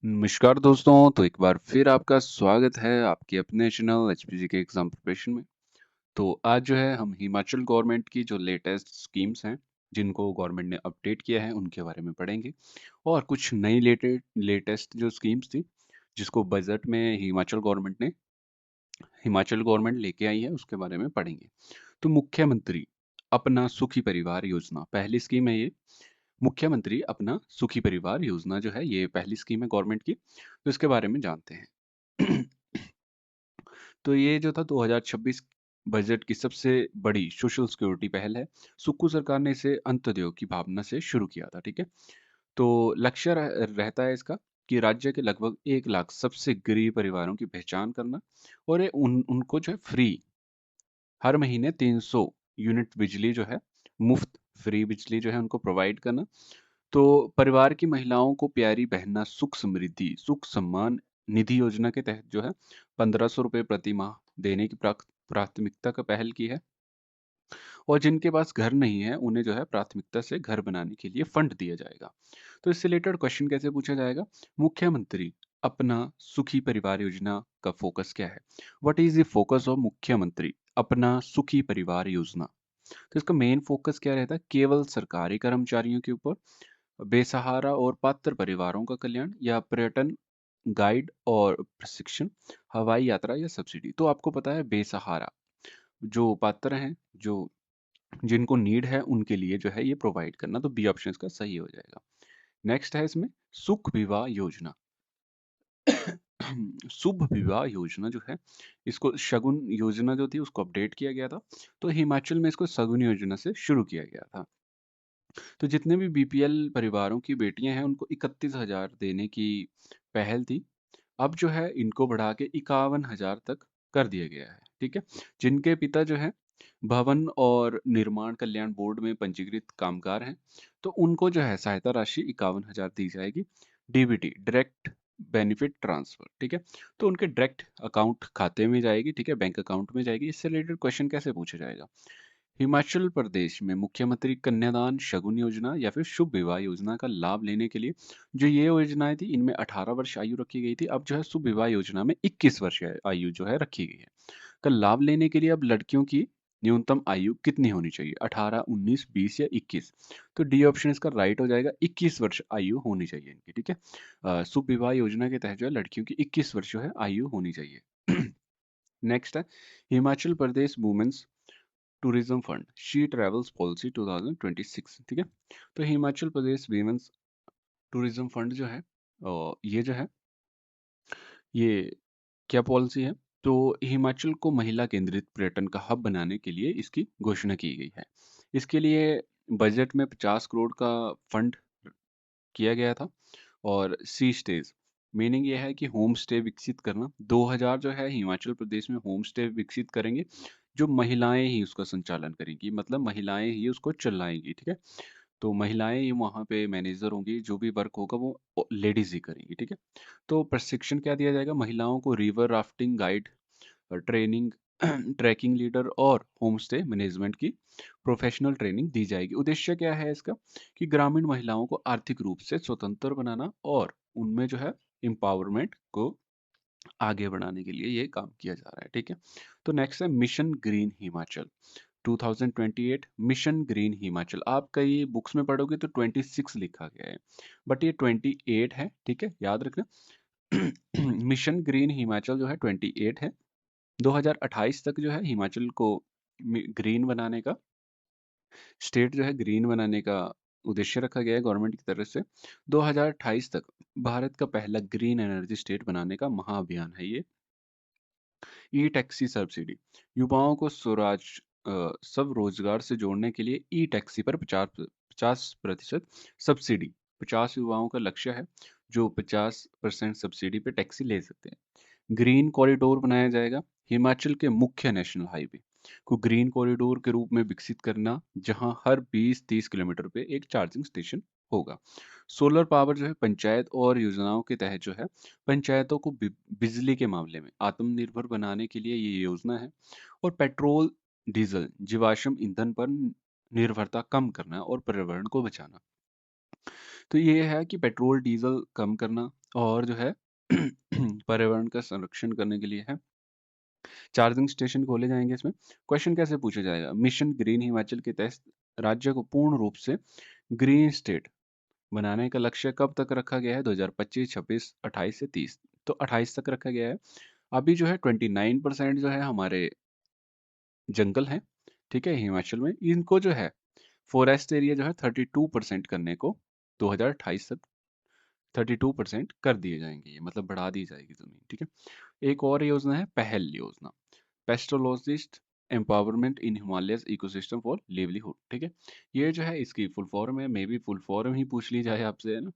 नमस्कार दोस्तों, तो एक बार फिर आपका स्वागत है आपके अपने चैनल एचपीजी के एग्जाम प्रिपरेशन में। तो आज जो है हम हिमाचल गवर्नमेंट की जो लेटेस्ट स्कीम्स हैं, जिनको गवर्नमेंट ने अपडेट किया है, उनके बारे में पढ़ेंगे और कुछ नई लेटेस्ट जो स्कीम्स थी, जिसको बजट में हिमाचल गवर्नमेंट लेके आई है, उसके बारे में पढ़ेंगे। तो मुख्यमंत्री अपना सुखी परिवार योजना पहली स्कीम है ये। मुख्यमंत्री अपना सुखी परिवार योजना जो है ये पहली स्कीम है गवर्नमेंट की, तो इसके बारे में जानते हैं। तो ये जो था 2026 बजट की सबसे बड़ी सोशल सिक्योरिटी पहल है। सुक्खू सरकार ने इसे अंत्योदय की भावना से शुरू किया था, ठीक है। तो लक्ष्य रहता है इसका कि राज्य के लगभग 1 लाख सबसे गरीब परिवारों की पहचान करना और ये उनको जो है फ्री हर महीने 300 यूनिट बिजली जो है मुफ्त फ्री बिजली जो है उनको प्रोवाइड करना। तो परिवार की महिलाओं को प्यारी बहना सुख समृद्धि सुख सम्मान निधि योजना के तहत जो है 1500 रुपये प्रति माह देने की प्राथमिकता का पहल की है। और जिनके पास घर नहीं है उन्हें जो है प्राथमिकता से घर बनाने के लिए फंड दिया जाएगा। तो इससे रिलेटेड क्वेश्चन कैसे पूछा जाएगा? मुख्यमंत्री अपना सुखी परिवार योजना का फोकस क्या है? What is the focus of मुख्यमंत्री अपना सुखी परिवार योजना? तो इसका मेन फोकस क्या रहता है? केवल सरकारी कर्मचारियों के ऊपर, बेसहारा और पात्र परिवारों का कल्याण, या पर्यटन गाइड और प्रशिक्षण, हवाई यात्रा या सब्सिडी। तो आपको पता है बेसहारा जो पात्र हैं, जो जिनको नीड है उनके लिए जो है ये प्रोवाइड करना, तो बी ऑप्शन इसका सही हो जाएगा। नेक्स्ट है इसमें सुख विवाह योजना। शुभ विवाह योजना जो है, इसको शगुन योजना जो थी उसको अपडेट किया गया था। तो हिमाचल में इसको शगुन योजना से शुरू किया गया था। तो जितने भी बीपीएल परिवारों की बेटियां हैं उनको 31,000 देने की पहल थी। अब जो है इनको बढ़ा के 51,000 तक कर दिया गया है, ठीक है। जिनके पिता जो है भवन और निर्माण कल्याण बोर्ड में पंजीकृत कामगार हैं, तो उनको जो है सहायता राशि 51,000 दी जाएगी। डीबीटी डायरेक्ट बेनिफिट ट्रांसफर, ठीक है। तो उनके डायरेक्ट अकाउंट खाते में जाएगी, ठीक है, बैंक अकाउंट में जाएगी। इससे रिलेटेड क्वेश्चन कैसे पूछा जाएगा? हिमाचल प्रदेश में मुख्यमंत्री कन्यादान शगुन योजना या फिर शुभ विवाह योजना का लाभ लेने के लिए जो ये योजनाएं थी, इनमें 18 वर्ष आयु रखी गई थी। अब जो है शुभ विवाह योजना में 21 वर्ष आयु जो है रखी गई है। का लाभ लेने के लिए अब लड़कियों की न्यूनतम आयु कितनी होनी चाहिए? 18, 19, 20 या 21? तो डी ऑप्शन इसका राइट हो जाएगा। 21 वर्ष आयु होनी चाहिए इनकी, ठीक है। शुभ विवाह योजना के तहत जो है लड़कियों की 21 वर्ष जो है आयु होनी चाहिए। नेक्स्ट है Himachal Pradesh women's tourism fund she travels policy 2026, ठीक है। तो Himachal Pradesh women's tourism fund जो है ये जो है ये क्या पॉलिसी है? तो हिमाचल को महिला केंद्रित पर्यटन का हब बनाने के लिए इसकी घोषणा की गई है। इसके लिए बजट में 50 करोड़ का फंड किया गया था। और सी स्टेज मीनिंग ये है कि होम स्टे विकसित करना। 2000 जो है हिमाचल प्रदेश में होम स्टे विकसित करेंगे, जो महिलाएं ही उसका संचालन करेंगी, मतलब महिलाएं ही उसको चलाएंगी, ठीक है। तो महिलाएं ही वहाँ पे मैनेजर होंगी, जो भी वर्क होगा वो लेडीज ही करेंगी, ठीक है। तो प्रशिक्षण क्या दिया जाएगा? महिलाओं को river rafting guide training, trekking leader और होम स्टे मैनेजमेंट की प्रोफेशनल ट्रेनिंग दी जाएगी। उद्देश्य क्या है इसका? कि ग्रामीण महिलाओं को आर्थिक रूप से स्वतंत्र बनाना और उनमें जो है एम्पावरमेंट को आगे बढ़ाने के लिए ये काम किया जा रहा है, ठीक है। तो नेक्स्ट है mission green Himachal 2028। Mission green Himachal आप कई बुक्स में पढ़ोगे तो 26 लिखा गया है, बट ये 28 है, ठीक है, याद रखना। मिशन ग्रीन हिमाचल जो है 28 है। 2028 तक जो है हिमाचल को ग्रीन बनाने का, स्टेट जो है ग्रीन बनाने का उद्देश्य रखा गया है गवर्नमेंट की तरफ से। 2028 तक भारत का पहला ग्रीन एनर्जी स्टेट बनाने का महाअभियान है ये। ई टैक्सी सब्सिडी युवाओं को सब रोजगार से जोड़ने के लिए ई टैक्सी पर 50% सब्सिडी, 50 युवाओं का लक्ष्य है जो 50% सब्सिडी पे टैक्सी ले सकते हैं। ग्रीन कॉरिडोर बनाया जाएगा। हिमाचल के मुख्य नेशनल हाईवे को ग्रीन कॉरिडोर के रूप में विकसित करना, जहां हर 20-30 किलोमीटर पे एक चार्जिंग स्टेशन होगा। सोलर पावर जो है पंचायत और योजनाओं के तहत जो है पंचायतों को बिजली के मामले में आत्मनिर्भर बनाने के लिए ये योजना है। और पेट्रोल डीजल जीवाश्म ईंधन पर निर्भरता कम करना और पर्यावरण को बचाना। तो ये है कि पेट्रोल, डीज़ल कम करना और जो है पर्यावरण का संरक्षण करने के लिए है। चार्जिंग स्टेशन खोले जाएँगे इसमें। क्वेश्चन कैसे पूछा जाएगा? मिशन ग्रीन हिमाचल के तहत राज्य को पूर्ण रूप से ग्रीन स्टेट बनाने का लक्ष्य कब तक रखा गया है? 2025, 26, 28 से 30। तो 28 तक रखा गया है। अभी जो है 29% जो है हमारे जंगल हैं, ठीक है? हिमाचल में। इनको जो है फ़ॉरेस्ट एरिया जो है 32% करने को 2028 तक 32% कर दिए जाएँगे ये, मतलब बढ़ा दी जाएगी ज़मीन, ठीक है? एक और योजना है पहल योजना, pastoralist empowerment in Himalayas ecosystem for livelihood, ठीक है? ये जो है इसकी फुल फॉर्म है, मे बी फुल फॉर्म ही पूछ ली जाए आपसे, है ना?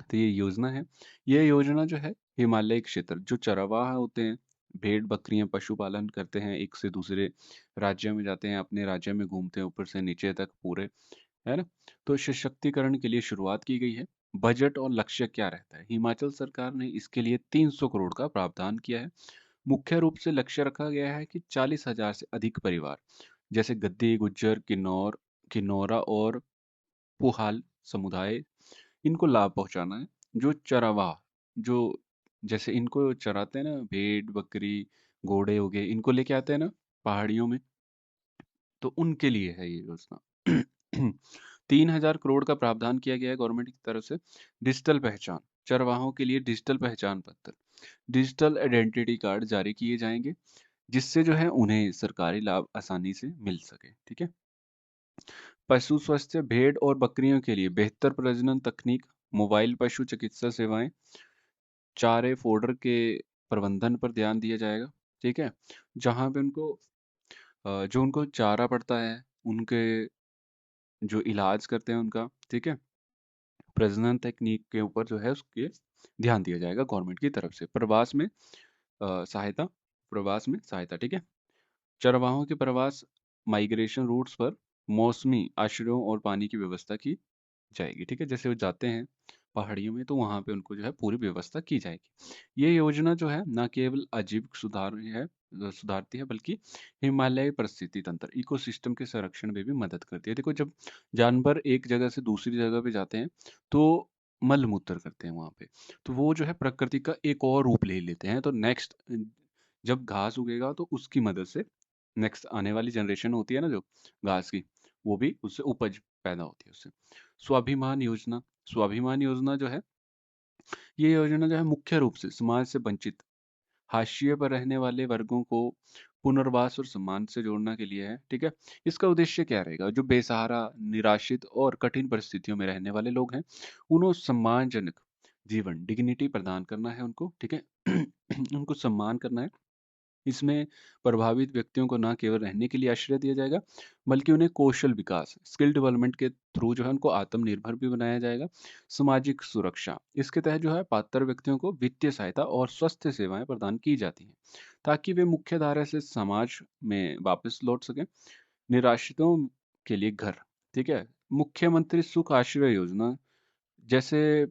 तो ये योजना है। ये योजना जो है हिमालय क्षेत्र जो चरवाहा होते हैं, भेड़ बकरियां पशुपालन करते हैं, एक से दूसरे राज्य में जाते हैं, अपने राज्य में घूमते हैं ऊपर से नीचे तक पूरे, है ना? तो सशक्तिकरण के लिए शुरुआत की गई है। बजट और लक्ष्य क्या रहता है? हिमाचल सरकार ने इसके लिए 300 करोड़ का प्रावधान किया है। मुख्य रूप से लक्ष्य रखा गया है कि 40,000 से अधिक परिवार जैसे गद्दी, गुज्जर, किन्नौरा और पुहाल समुदाय, इनको लाभ पहुंचाना है। जो चरावाह, जो जैसे इनको चराते हैं ना, भेड़ बकरी घोड़े हो गए, इनको लेके आते हैं ना पहाड़ियों में, तो उनके लिए है ये योजना। 3,000 करोड़ का प्रावधान किया गया है गवर्नमेंट की तरफ से। डिजिटल पहचान, चरवाहों के लिए डिजिटल पहचान पत्र, डिजिटल आइडेंटिटी कार्ड जारी किए जाएंगे, जिससे जो है उन्हें सरकारी लाभ आसानी से मिल सके, ठीक है? पशु स्वास्थ्य, भेड़ और बकरियों के लिए बेहतर प्रजनन तकनीक, मोबाइल पशु चिकित्सा सेवाएं, चारे फोडर के प्रबंधन पर ध्यान दिया जाएगा, ठीक है? जहाँ पे उनको जो उनको चारा पड़ता है, उनके जो इलाज करते हैं उनका, ठीक है? प्रजनन तकनीक के ऊपर जो है उसके ध्यान दिया जाएगा गवर्नमेंट की तरफ से। सहायता प्रवास में सहायता, ठीक है? चरवाहों के प्रवास माइग्रेशन रूट्स पर मौसमी आश्रयों और पानी की व्यवस्था की जाएगी, ठीक है? जैसे वो जाते हैं पहाड़ियों में तो वहाँ पे उनको जो है पूरी व्यवस्था की जाएगी। ये योजना जो है ना केवल आजीविक सुधारती है, बल्कि हिमालय परिस्थिति तंत्र इकोसिस्टम के संरक्षण में भी मदद करती है। देखो, जब जानवर एक जगह से दूसरी जगह पे जाते हैं तो मल मूत्र करते हैं वहाँ पे, तो वो जो है प्रकृति का एक और रूप ले लेते हैं। तो नेक्स्ट जब घास उगेगा तो उसकी मदद से नेक्स्ट आने वाली जनरेशन होती है ना जो घास की, वो भी उससे उपज पैदा होती है उससे। स्वाभिमान योजना, स्वाभिमान योजना जो है, ये योजना जो है मुख्य रूप से समाज से वंचित, हाशिए पर रहने वाले वर्गों को पुनर्वास और सम्मान से जोड़ने के लिए है, ठीक है? इसका उद्देश्य क्या रहेगा? जो बेसहारा, निराश्रित और कठिन परिस्थितियों में रहने वाले लोग हैं, उन्हें सम्मानजनक जीवन, डिग्निटी प्रदान करना है उनको, ठीक है? उनको सम्मान करना है। इसमें प्रभावित व्यक्तियों को न केवल रहने के लिए आश्रय दिया जाएगा, बल्कि उन्हें कौशल विकास, स्किल डेवलपमेंट के थ्रू जो है उनको आत्मनिर्भर भी बनाया जाएगा। सामाजिक सुरक्षा, इसके तहत जो है पात्र व्यक्तियों को वित्तीय सहायता और स्वास्थ्य सेवाएं प्रदान की जाती हैं, ताकि वे मुख्य धारा से समाज में वापस लौट सकें। निराश्रितों के लिए घर, ठीक है? मुख्यमंत्री सुख आश्रय योजना जैसे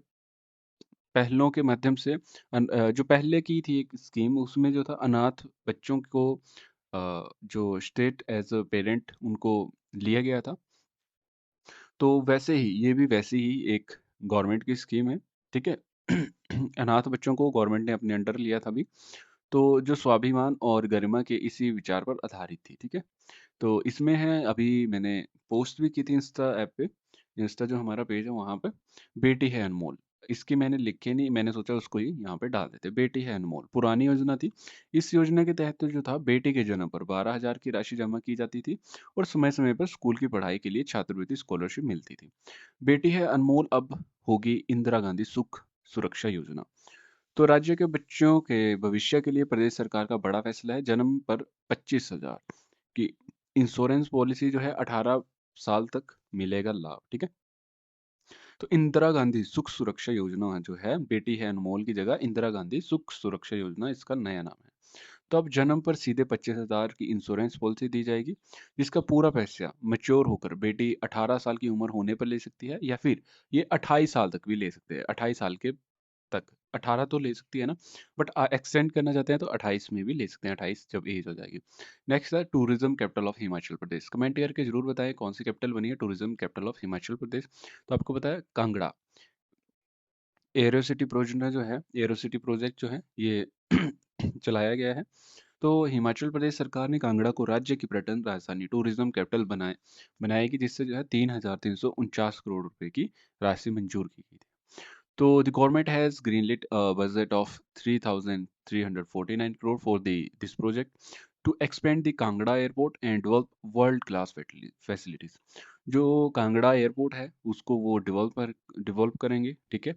पहलों के माध्यम से जो पहले की थी एक स्कीम, उसमें जो था अनाथ बच्चों को जो स्टेट एज अ पेरेंट उनको लिया गया था। तो वैसे ही ये भी वैसी ही एक गवर्नमेंट की स्कीम है, ठीक है? अनाथ बच्चों को गवर्नमेंट ने अपने अंडर लिया था अभी। तो जो स्वाभिमान और गरिमा के इसी विचार पर आधारित थी, ठीक है? तो इसमें है, अभी मैंने पोस्ट भी की थी इंस्टा ऐप पे, इंस्टा जो हमारा पेज है वहाँ पे, बेटी है अनमोल। इसकी मैंने लिखी नहीं, मैंने सोचा उसको ही यहाँ पे डाल देते। बेटी है अनमोल पुरानी योजना थी। इस योजना के तहत जो था बेटी के जन्म पर 12,000 की राशि जमा की जाती थी और समय समय पर स्कूल की पढ़ाई के लिए छात्रवृत्ति स्कॉलरशिप मिलती थी। बेटी है अनमोल अब होगी इंदिरा गांधी सुख सुरक्षा योजना। तो राज्य के बच्चों के भविष्य के लिए प्रदेश सरकार का बड़ा फैसला है। जन्म पर 25,000 की इंश्योरेंस पॉलिसी जो है 18 साल तक मिलेगा लाभ, ठीक है? तो इंदिरा गांधी सुख सुरक्षा योजना जो है, बेटी है अनमोल की जगह इंदिरा गांधी सुख सुरक्षा योजना इसका नया नाम है। तो अब जन्म पर सीधे 25,000 की इंश्योरेंस पॉलिसी दी जाएगी, जिसका पूरा पैसा मैच्योर होकर बेटी 18 साल की उम्र होने पर ले सकती है, या फिर ये 28 साल तक भी ले सकते हैं, 28 साल के तक 18 तो ले सकती है ना, बट एक्सटेंड करना चाहते हैं तो 28 में भी ले सकते हैं, 28 जब एज हो जाएगी। नेक्स्ट है tourism capital of Himachal Pradesh. Comment करके जरूर बताएं कौन सी कैपिटल बनी है tourism capital of Himachal Pradesh. तो आपको पता है कांगड़ा। एरोसिटी प्रोजेक्ट जो है, एरोसिटी प्रोजेक्ट जो है ये चलाया गया है। तो हिमाचल प्रदेश सरकार ने कांगड़ा को राज्य की पर्यटन राजधानी टूरिज्म कैपिटल बनाएगी, जिससे जो है 3,349 करोड़ रुपए की राशि मंजूर की गई थी। तो the government has greenlit a budget of 3,349 crore for the this project to expand the Kangra airport and develop world class facilities. जो कांगड़ा एयरपोर्ट है उसको वो डेवलप करेंगे, ठीक है,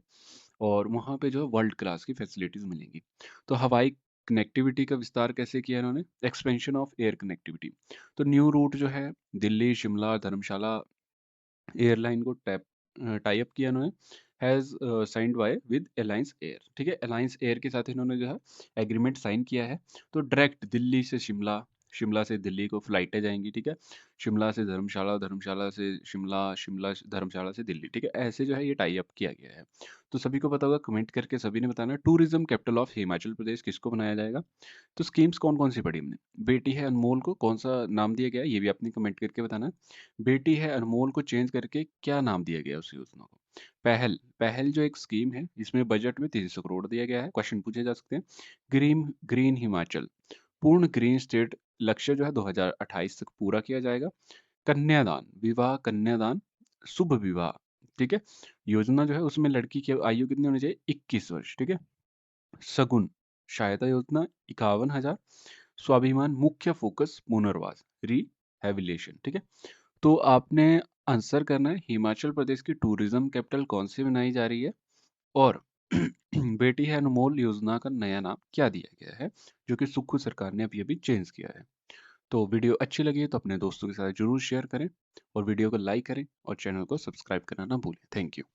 और वहाँ पे जो है वर्ल्ड क्लास की फैसिलिटीज मिलेंगी। तो हवाई कनेक्टिविटी का विस्तार कैसे किया इन्होंने, एक्सपेंशन ऑफ एयर कनेक्टिविटी। तो न्यू रूट जो है दिल्ली शिमला धर्मशाला एयरलाइन को टाई अप किया इन्होंने, has signed by with alliance air, ठीक है, अलायंस एयर के साथ इन्होंने जो है एग्रीमेंट साइन किया है। तो डायरेक्ट दिल्ली से शिमला, शिमला से दिल्ली को फ्लाइटें जाएंगी, ठीक है, शिमला से धर्मशाला, धर्मशाला से शिमला, शिमला धर्मशाला से दिल्ली, ठीक है, ऐसे जो है ये टाई अप किया गया है। तो सभी को पता होगा, कमेंट करके सभी ने बताना tourism capital of Himachal Pradesh किसको बनाया जाएगा। तो स्कीम्स कौन कौन सी पढ़ी हमने, बेटी है अनमोल को कौन सा नाम दिया गया है, ये भी आपने कमेंट करके बताना है। बेटी है अनमोल को चेंज करके क्या नाम दिया गया उस योजना को। पहल, पहल जो एक स्कीम है इसमें बजट में 300 करोड़ दिया गया है, क्वेश्चन पूछे जा सकते हैं। ग्रीन ग्रीन हिमाचल, पूर्ण ग्रीन स्टेट लक्ष्य जो है 2028 तक पूरा किया जाएगा। कन्यादान, विवाह कन्यादान शुभ विवाह, ठीक है, योजना जो है उसमें लड़की की आयु कितनी होनी चाहिए, 21 वर्ष, ठीक है। सगुन सहायता योजना 51,000। स्वाभिमान मुख्य फोकस पुनर्वास रिहेबिलिटेशन, ठीक है। तो आपने आंसर करना है हिमाचल प्रदेश की टूरिज्म कैपिटल कौन सी बनाई जा रही है, और बेटी है अनमोल योजना का नया नाम क्या दिया गया है, जो कि सुक्खू सरकार ने अभी अभी चेंज किया है। तो वीडियो अच्छी लगी है तो अपने दोस्तों के साथ जरूर शेयर करें, और वीडियो को लाइक करें और चैनल को सब्सक्राइब करना ना भूलें। Thank you.